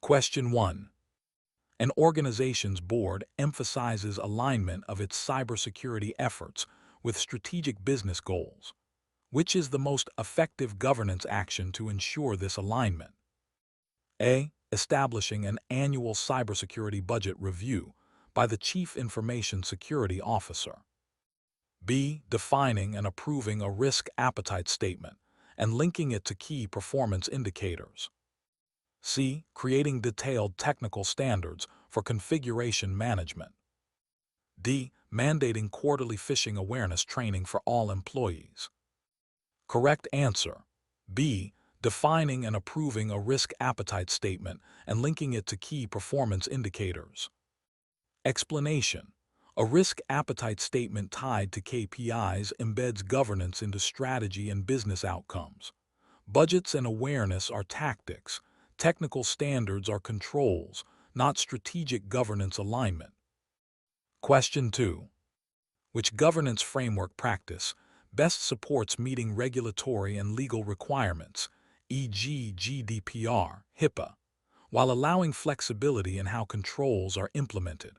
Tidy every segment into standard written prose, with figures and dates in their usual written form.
Question 1. An organization's board emphasizes alignment of its cybersecurity efforts with strategic business goals. Which is the most effective governance action to ensure this alignment? A. Establishing an annual cybersecurity budget review by the Chief Information Security Officer. B. Defining and approving a risk appetite statement and linking it to key performance indicators. C. Creating detailed technical standards for configuration management. D. Mandating quarterly phishing awareness training for all employees. Correct answer. B. Defining and approving a risk appetite statement and linking it to key performance indicators. Explanation. A risk appetite statement tied to KPIs embeds governance into strategy and business outcomes. Budgets and awareness are tactics. Technical standards are controls, not strategic governance alignment. Question 2. Which governance framework practice best supports meeting regulatory and legal requirements, e.g. GDPR, HIPAA, while allowing flexibility in how controls are implemented?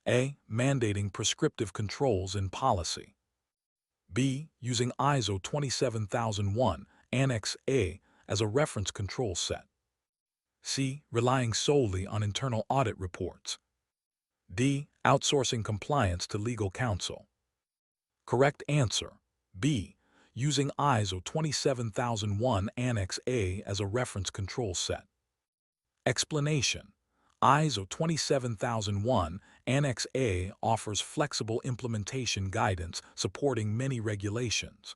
A. Mandating prescriptive controls in policy. B. Using ISO 27001, Annex A, as a reference control set. C. Relying solely on internal audit reports. D. Outsourcing compliance to legal counsel. Correct answer. B. Using ISO 27001 Annex A as a reference control set. Explanation. ISO 27001 Annex A offers flexible implementation guidance supporting many regulations.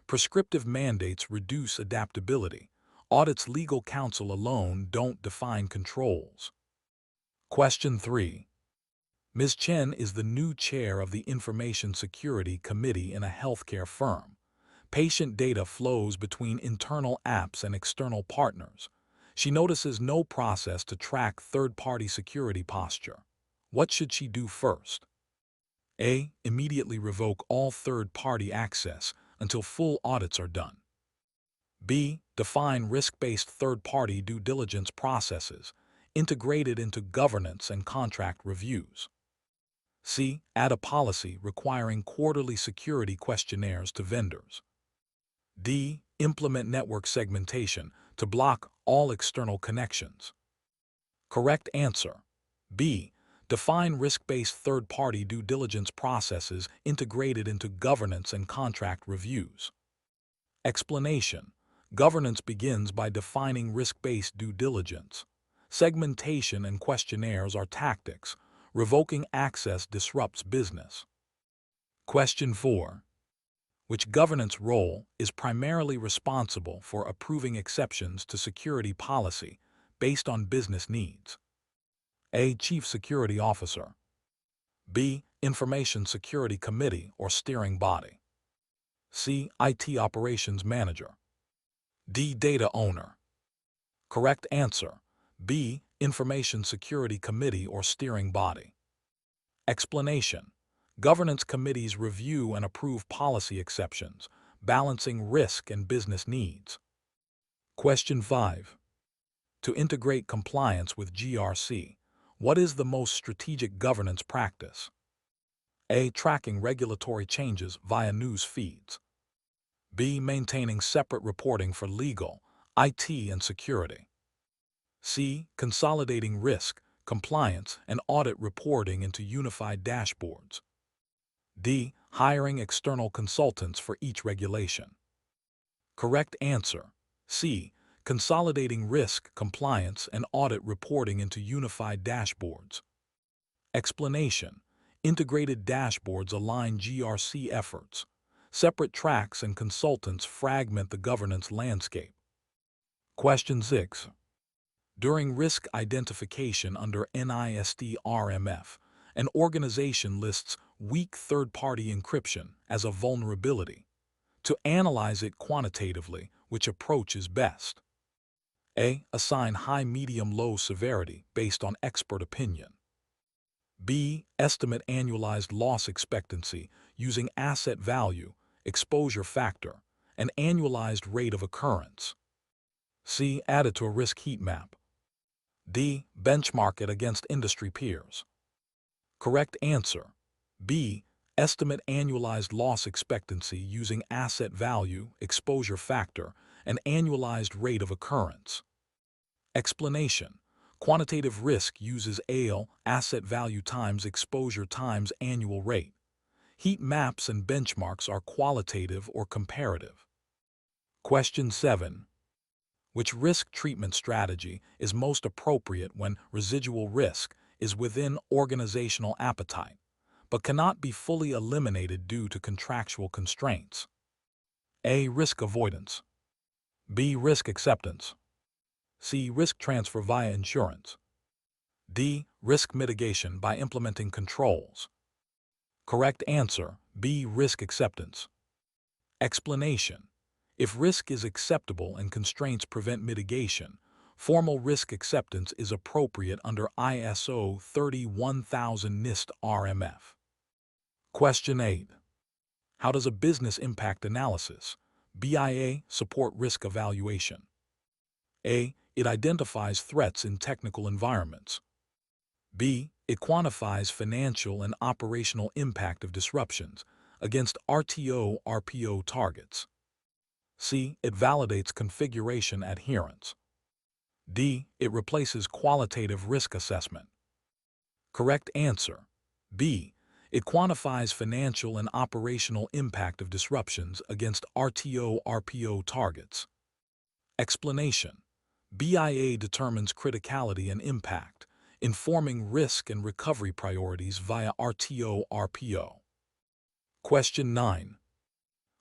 Prescriptive mandates reduce adaptability. Audits legal counsel alone don't define controls. Question 3. Ms. Chen is the new chair of the Information Security Committee in a healthcare firm. Patient data flows between internal apps and external partners. She notices no process to track third-party security posture. What should she do first? A. Immediately revoke all third-party access until full audits are done. B. Define risk-based third-party due diligence processes, integrated into governance and contract reviews. C. Add a policy requiring quarterly security questionnaires to vendors. D. Implement network segmentation to block all external connections. Correct answer. B. Define risk-based third-party due diligence processes integrated into governance and contract reviews. Explanation. Governance begins by defining risk-based due diligence. Segmentation and questionnaires are tactics. Revoking access disrupts business. Question 4. Which governance role is primarily responsible for approving exceptions to security policy based on business needs? A. Chief Security Officer. B. Information Security Committee or steering body. C. IT Operations Manager. D. Data Owner. Correct answer. B. Information Security Committee or steering body. Explanation. Governance committees review and approve policy exceptions, balancing risk and business needs. Question 5. To integrate compliance with GRC, what is the most strategic governance practice? A. Tracking regulatory changes via news feeds. B. Maintaining separate reporting for legal, IT, and security. C. Consolidating risk, compliance, and audit reporting into unified dashboards. D. Hiring external consultants for each regulation. Correct answer. C. Consolidating risk, compliance, and audit reporting into unified dashboards. Explanation. Integrated dashboards align GRC efforts. Separate tracks and consultants fragment the governance landscape. Question 6. During risk identification under NIST RMF, an organization lists weak third-party encryption as a vulnerability. To analyze it quantitatively, which approach is best? A. Assign high, medium, low severity based on expert opinion. B. Estimate annualized loss expectancy using asset value, exposure factor, and annualized rate of occurrence. C. Add it to a risk heat map. D. Benchmark it against industry peers. Correct answer. B. Estimate annualized loss expectancy using asset value, exposure factor, and annualized rate of occurrence. Explanation. Quantitative risk uses ALE, asset value times exposure times annual rate. Heat maps and benchmarks are qualitative or comparative. Question 7. Which risk treatment strategy is most appropriate when residual risk is within organizational appetite, but cannot be fully eliminated due to contractual constraints? A. Risk avoidance. B. Risk acceptance. C. Risk transfer via insurance. D. Risk mitigation by implementing controls. Correct answer. B. Risk acceptance. Explanation. If risk is acceptable and constraints prevent mitigation, formal risk acceptance is appropriate under ISO 31000 NIST RMF. Question 8. How does a business impact analysis, BIA, support risk evaluation? A. It identifies threats in technical environments. B. It quantifies financial and operational impact of disruptions against RTO/RPO targets. C. It validates configuration adherence. D. It replaces qualitative risk assessment. Correct answer. B. It quantifies financial and operational impact of disruptions against RTO/RPO targets. Explanation. BIA determines criticality and impact, informing risk and recovery priorities via RTO/RPO. Question 9.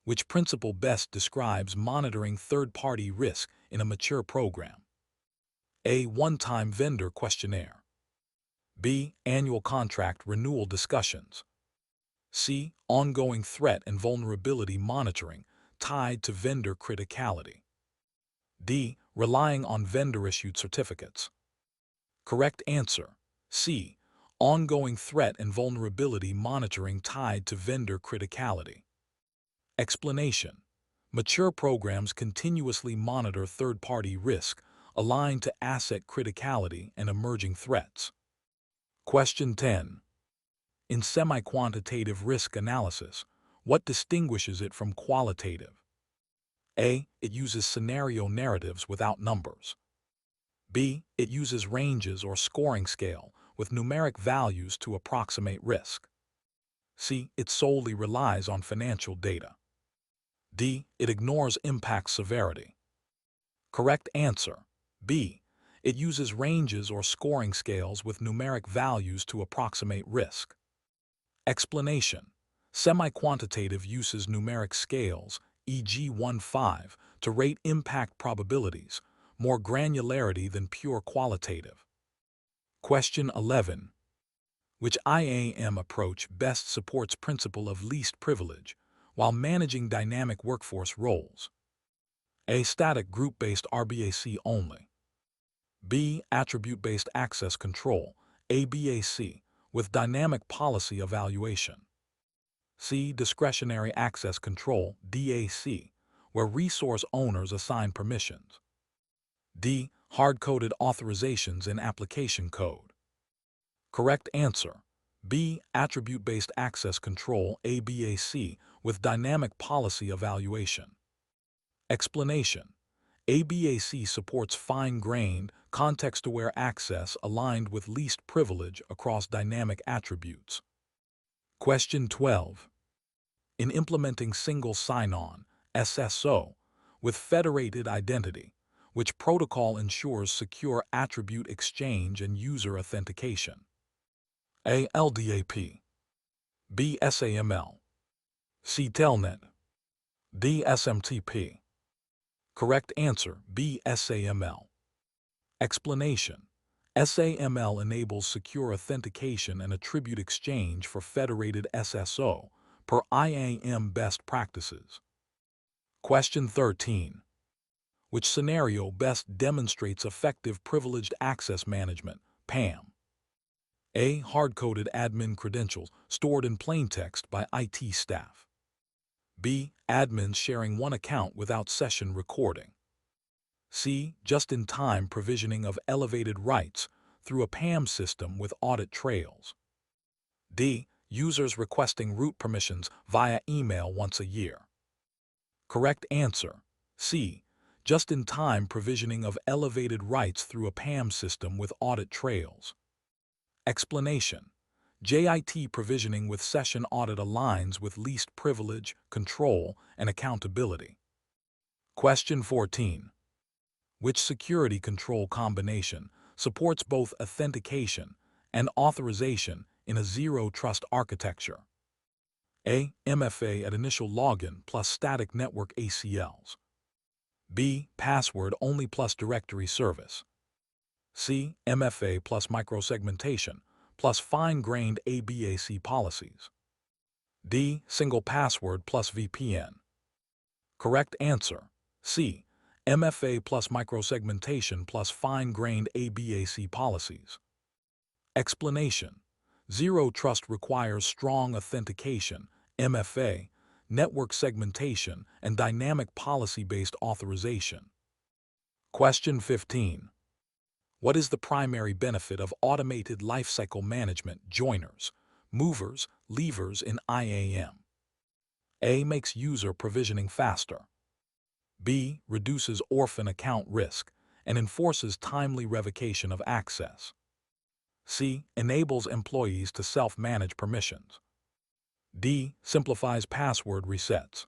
Which principle best describes monitoring third-party risk in a mature program? A. One-time vendor questionnaire. B. Annual contract renewal discussions. C. Ongoing threat and vulnerability monitoring tied to vendor criticality. D. Relying on vendor-issued certificates. Correct answer. C. Ongoing threat and vulnerability monitoring tied to vendor criticality. Explanation. Mature programs continuously monitor third-party risk aligned to asset criticality and emerging threats. Question 10. In semi-quantitative risk analysis, what distinguishes it from qualitative? A. It uses scenario narratives without numbers. B. It uses ranges or scoring scale with numeric values to approximate risk. C. It solely relies on financial data. D. It ignores impact severity. Correct answer. B. It uses ranges or scoring scales with numeric values to approximate risk. Explanation. Semi-quantitative uses numeric scales, e.g. 1-5, to rate impact probabilities, more granularity than pure qualitative. Question 11. Which IAM approach best supports principle of least privilege while managing dynamic workforce roles? A. Static group-based RBAC only. B. Attribute-based access control, ABAC, with dynamic policy evaluation. C. Discretionary access control, DAC, where resource owners assign permissions. D. Hard-coded authorizations in application code. Correct answer. B. Attribute-based access control, ABAC, with dynamic policy evaluation. Explanation. ABAC supports fine-grained, context-aware access aligned with least privilege across dynamic attributes. Question 12. In implementing single sign-on, SSO, with federated identity, which protocol ensures secure attribute exchange and user authentication? A. LDAP. B. SAML. C. Telnet. D. SMTP. Correct answer. B. SAML. Explanation. SAML enables secure authentication and attribute exchange for federated SSO per IAM best practices. Question 13. Which scenario best demonstrates effective privileged access management, PAM? A. Hard-coded admin credentials stored in plaintext by IT staff. B. Admins sharing one account without session recording. C. Just-in-time provisioning of elevated rights through a PAM system with audit trails. D. Users requesting root permissions via email once a year. Correct answer. C. Just-in-time provisioning of elevated rights through a PAM system with audit trails. Explanation. JIT provisioning with session audit aligns with least privilege, control, and accountability. Question 14. Which security control combination supports both authentication and authorization in a zero-trust architecture? A. MFA at initial login plus static network ACLs. B. Password only plus directory service. C. MFA plus microsegmentation plus fine-grained ABAC policies. D. Single password plus VPN. Correct answer. C. MFA plus microsegmentation plus fine-grained ABAC policies. Explanation. Zero Trust requires strong authentication, MFA, network segmentation, and dynamic policy-based authorization. Question 15. What is the primary benefit of automated lifecycle management joiners, movers, leavers in IAM? A. Makes user provisioning faster. B. Reduces orphan account risk and enforces timely revocation of access. C. Enables employees to self-manage permissions. D. Simplifies password resets.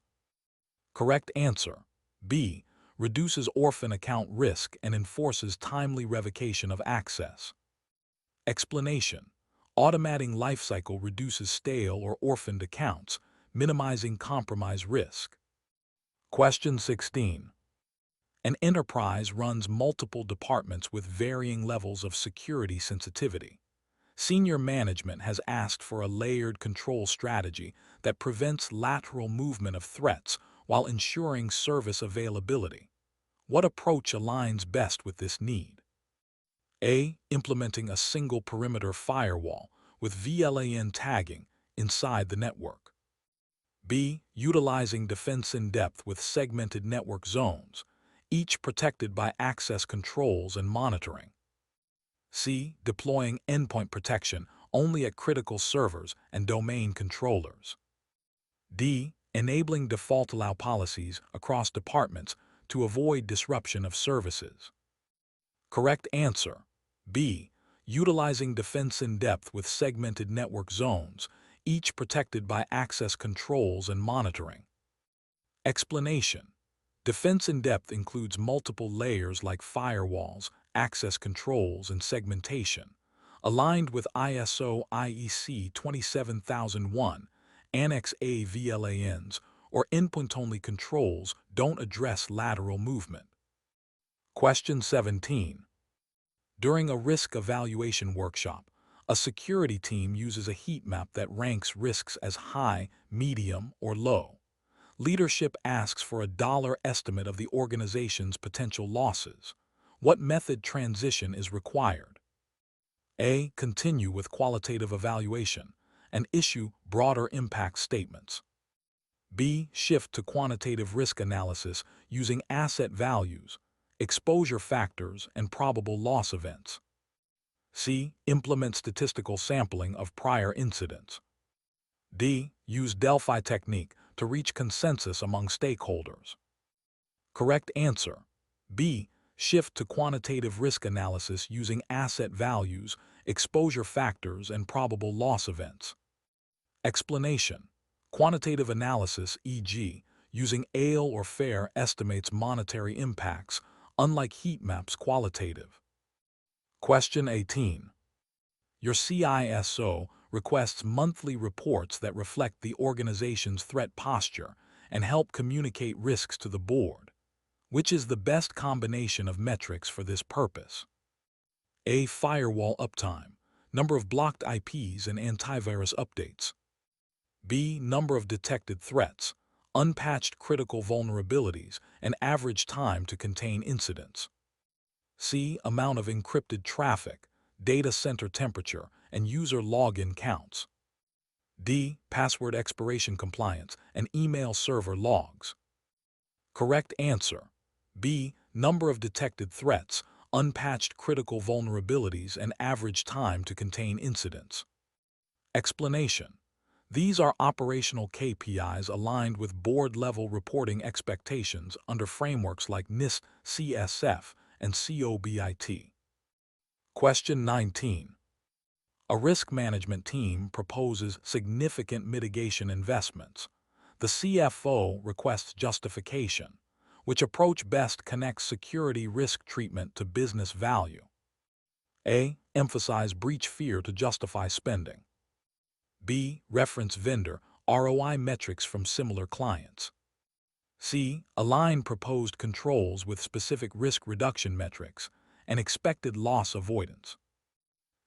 Correct answer. B. Reduces orphan account risk and enforces timely revocation of access. Explanation. Automating lifecycle reduces stale or orphaned accounts, minimizing compromise risk. Question 16. An enterprise runs multiple departments with varying levels of security sensitivity. Senior management has asked for a layered control strategy that prevents lateral movement of threats while ensuring service availability. What approach aligns best with this need? A. Implementing a single perimeter firewall with VLAN tagging inside the network. B. Utilizing defense in depth with segmented network zones, each protected by access controls and monitoring. C. Deploying endpoint protection only at critical servers and domain controllers. D. Enabling default allow policies across departments to avoid disruption of services. Correct answer. B. Utilizing defense in depth with segmented network zones, each protected by access controls and monitoring. Explanation. Defense in depth includes multiple layers like firewalls, access controls, and segmentation. Aligned with ISO IEC 27001, Annex A VLANs, or endpoint-only controls don't address lateral movement. Question 17. During a risk evaluation workshop, a security team uses a heat map that ranks risks as high, medium, or low. Leadership asks for a dollar estimate of the organization's potential losses. What method transition is required? A. Continue with qualitative evaluation and issue broader impact statements. B. Shift to quantitative risk analysis using asset values, exposure factors, and probable loss events. C. Implement statistical sampling of prior incidents. D. Use Delphi technique to reach consensus among stakeholders. Correct answer. B. Shift to quantitative risk analysis using asset values, exposure factors, and probable loss events. Explanation. Quantitative analysis, e.g., using ALE or FAIR estimates monetary impacts, unlike heat maps qualitative. Question 18. Your CISO requests monthly reports that reflect the organization's threat posture and help communicate risks to the board. Which is the best combination of metrics for this purpose? A. Firewall uptime, number of blocked IPs and antivirus updates. B. Number of detected threats, unpatched critical vulnerabilities, and average time to contain incidents. C. Amount of encrypted traffic, data center temperature, and user login counts. D. Password expiration compliance and email server logs. Correct answer. B. Number of detected threats, unpatched critical vulnerabilities, and average time to contain incidents. Explanation. These are operational KPIs aligned with board-level reporting expectations under frameworks like NIST, CSF, and COBIT. Question 19. A risk management team proposes significant mitigation investments. The CFO requests justification. Which approach best connects security risk treatment to business value? A. Emphasize breach fear to justify spending. B. Reference vendor ROI metrics from similar clients. C. Align proposed controls with specific risk reduction metrics and expected loss avoidance.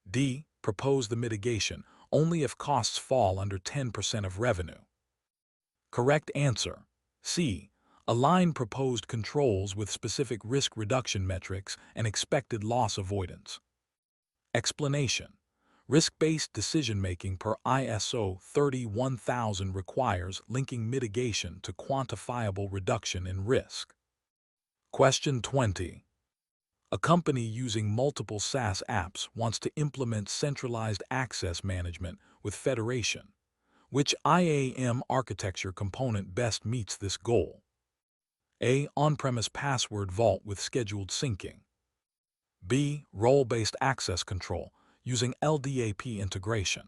D. Propose the mitigation only if costs fall under 10% of revenue. Correct answer. C. Align proposed controls with specific risk reduction metrics and expected loss avoidance. Explanation. Risk-based decision-making per ISO 31000 requires linking mitigation to quantifiable reduction in risk. Question 20. A company using multiple SaaS apps wants to implement centralized access management with federation. Which IAM architecture component best meets this goal? A. On-premise password vault with scheduled syncing. B. Role-based access control using LDAP integration.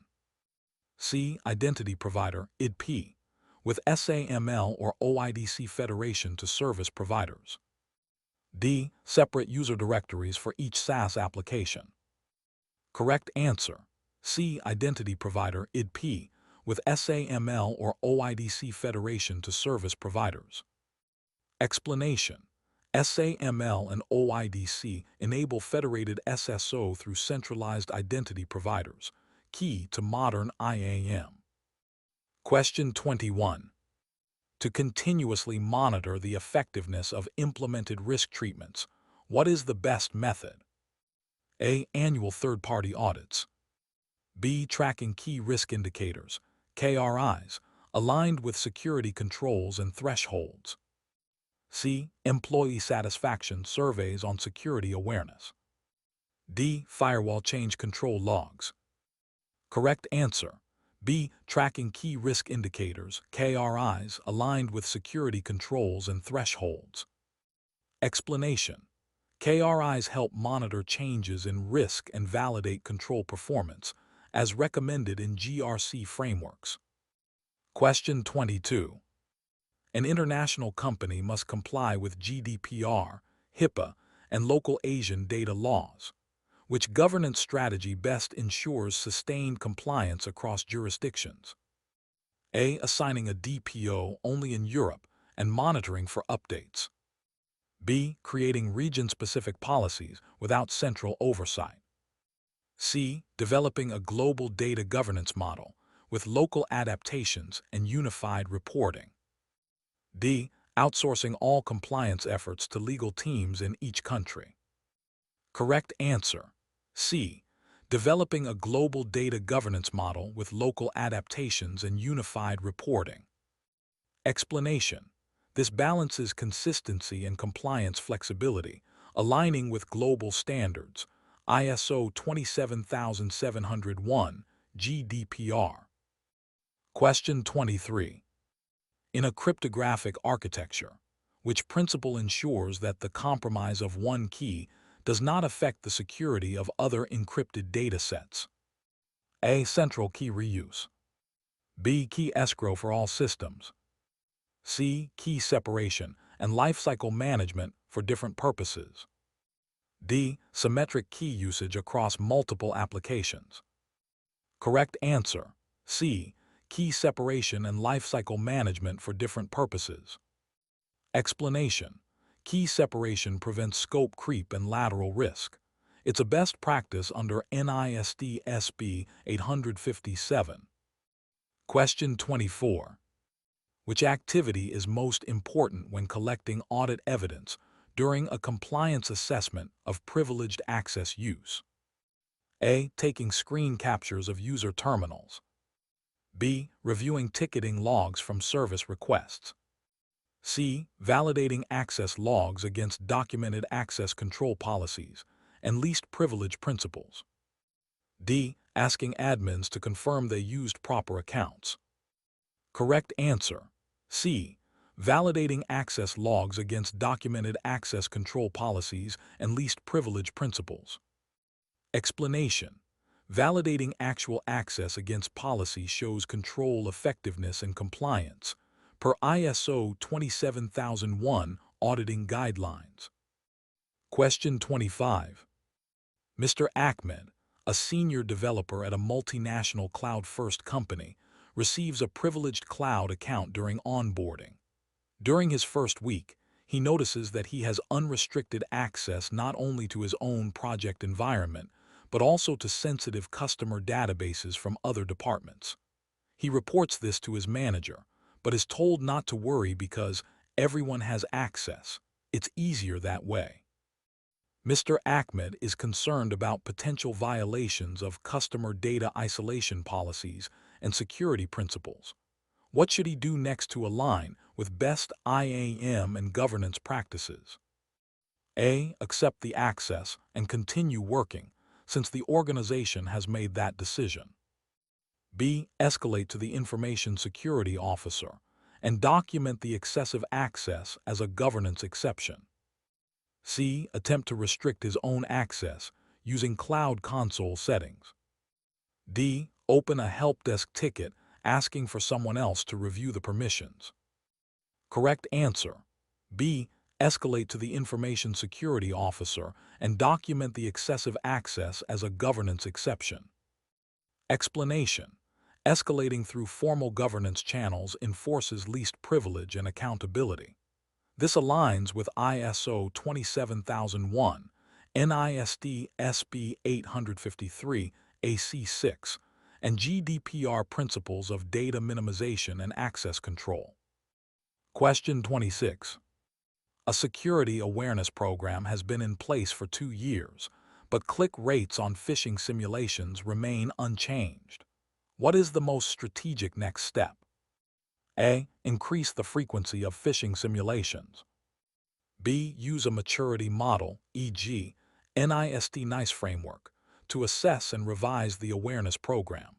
C. Identity provider IDP with SAML or OIDC federation to service providers. D. Separate user directories for each SaaS application. Correct answer. C. Identity provider IDP with SAML or OIDC federation to service providers. Explanation. SAML and OIDC enable federated SSO through centralized identity providers, key to modern IAM. Question 21. To continuously monitor the effectiveness of implemented risk treatments, what is the best method? A. Annual third-party audits. B. Tracking key risk indicators, KRIs, aligned with security controls and thresholds. C. Employee satisfaction surveys on security awareness. D. Firewall change control logs. Correct answer. B. Tracking key risk indicators, KRIs, aligned with security controls and thresholds. Explanation. KRIs help monitor changes in risk and validate control performance, as recommended in GRC frameworks. Question 22. An international company must comply with GDPR, HIPAA, and local Asian data laws. Which governance strategy best ensures sustained compliance across jurisdictions? A. Assigning a DPO only in Europe and monitoring for updates. B. Creating region-specific policies without central oversight. C. Developing a global data governance model with local adaptations and unified reporting. D. Outsourcing all compliance efforts to legal teams in each country. Correct answer. C. Developing a global data governance model with local adaptations and unified reporting. Explanation. This balances consistency and compliance flexibility, aligning with global standards, ISO 27701, GDPR. Question 23. In a cryptographic architecture, which principle ensures that the compromise of one key does not affect the security of other encrypted data sets? A. Central key reuse. B. Key escrow for all systems. C. Key separation and lifecycle management for different purposes. D. Symmetric key usage across multiple applications. Correct answer. C. Key separation and lifecycle management for different purposes. Explanation. Key separation prevents scope creep and lateral risk. It's a best practice under NIST SB 857. Question 24. Which activity is most important when collecting audit evidence during a compliance assessment of privileged access use? A. Taking screen captures of user terminals. B. Reviewing ticketing logs from service requests. C. Validating access logs against documented access control policies and least privilege principles. D. Asking admins to confirm they used proper accounts. Correct answer. C. Validating access logs against documented access control policies and least privilege principles. Explanation. Validating actual access against policy shows control effectiveness and compliance, per ISO 27001 Auditing Guidelines. Question 25. Mr. Ahmed, a senior developer at a multinational cloud-first company, receives a privileged cloud account during onboarding. During his first week, he notices that he has unrestricted access not only to his own project environment, but also to sensitive customer databases from other departments. He reports this to his manager, but is told not to worry because everyone has access. It's easier that way. Mr. Ahmed is concerned about potential violations of customer data isolation policies and security principles. What should he do next to align with best IAM and governance practices? A. Accept the access and continue working, since the organization has made that decision. B. Escalate to the information security officer and document the excessive access as a governance exception. C. Attempt to restrict his own access using Cloud Console settings. D. Open a help desk ticket asking for someone else to review the permissions. Correct answer. B. Escalate to the information security officer and document the excessive access as a governance exception. Explanation. Escalating through formal governance channels enforces least privilege and accountability. This aligns with ISO 27001, NIST SB 853, AC6, and GDPR principles of data minimization and access control. Question 26. A security awareness program has been in place for 2 years, but click rates on phishing simulations remain unchanged. What is the most strategic next step? A. Increase the frequency of phishing simulations. B. Use a maturity model, e.g., NIST NICE framework, to assess and revise the awareness program.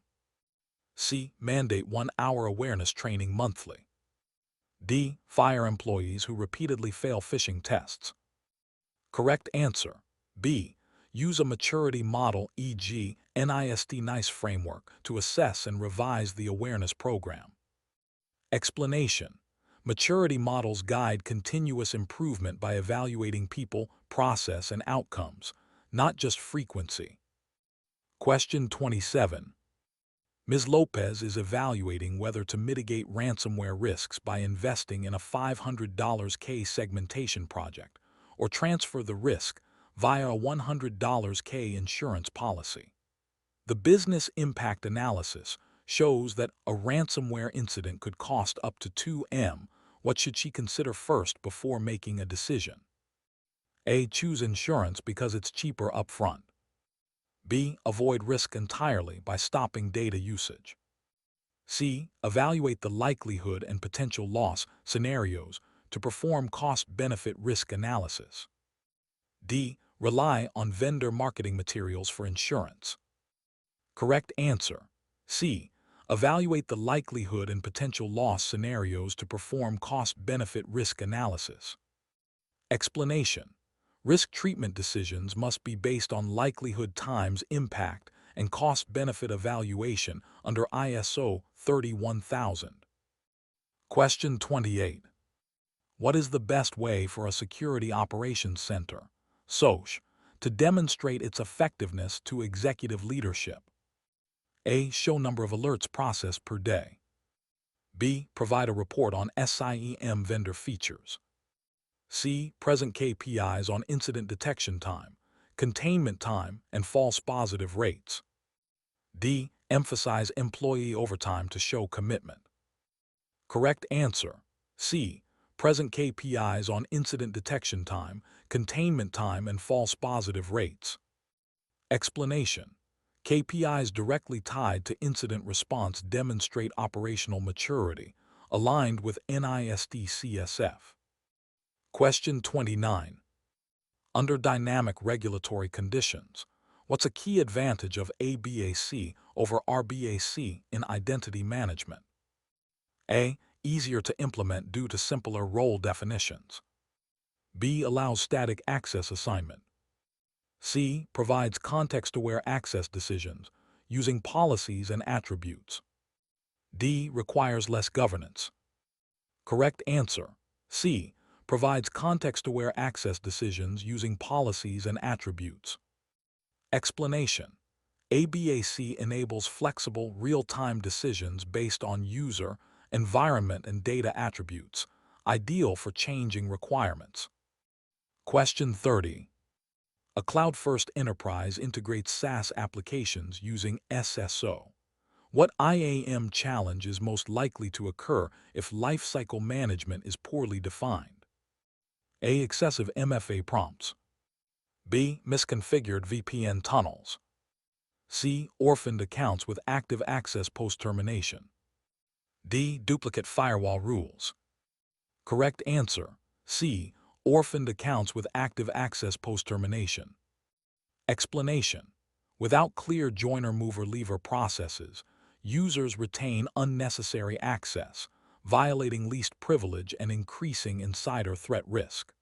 C. Mandate 1-hour awareness training monthly. D. Fire employees who repeatedly fail phishing tests. Correct answer. B. Use a maturity model, e.g., NIST NICE framework, to assess and revise the awareness program. Explanation. Maturity models guide continuous improvement by evaluating people, process, and outcomes, not just frequency. Question 27. Ms. Lopez is evaluating whether to mitigate ransomware risks by investing in a $500K segmentation project or transfer the risk via a $100K insurance policy. The business impact analysis shows that a ransomware incident could cost up to $2 million. What should she consider first before making a decision? A. Choose insurance because it's cheaper upfront. B. Avoid risk entirely by stopping data usage. C. Evaluate the likelihood and potential loss scenarios to perform cost-benefit risk analysis. D. Rely on vendor marketing materials for insurance. Correct answer. C. Evaluate the likelihood and potential loss scenarios to perform cost-benefit risk analysis. Explanation. Risk treatment decisions must be based on likelihood times impact and cost-benefit evaluation under ISO 31000. Question 28. What is the best way for a Security Operations Center, SOC, to demonstrate its effectiveness to executive leadership? A. Show number of alerts processed per day. B. Provide a report on SIEM vendor features. C. Present KPIs on incident detection time, containment time, and false positive rates. D. Emphasize employee overtime to show commitment. Correct answer. C. Present KPIs on incident detection time, containment time, and false positive rates. Explanation. KPIs directly tied to incident response demonstrate operational maturity, aligned with NIST CSF. Question 29. Under dynamic regulatory conditions, what's a key advantage of ABAC over RBAC in identity management? A. Easier to implement due to simpler role definitions. B. Allows static access assignment. C. Provides context-aware access decisions using policies and attributes. D. Requires less governance. Correct answer. C. Provides context-aware access decisions using policies and attributes. Explanation. ABAC enables flexible, real-time decisions based on user, environment, and data attributes, ideal for changing requirements. Question 30. A cloud-first enterprise integrates SaaS applications using SSO. What IAM challenge is most likely to occur if lifecycle management is poorly defined? A. Excessive MFA prompts. B. Misconfigured VPN tunnels. C. Orphaned accounts with active access post-termination. D. Duplicate firewall rules. Correct answer. C. Orphaned accounts with active access post-termination. Explanation. Without clear joiner-mover-leaver processes, users retain unnecessary access, violating least privilege and increasing insider threat risk.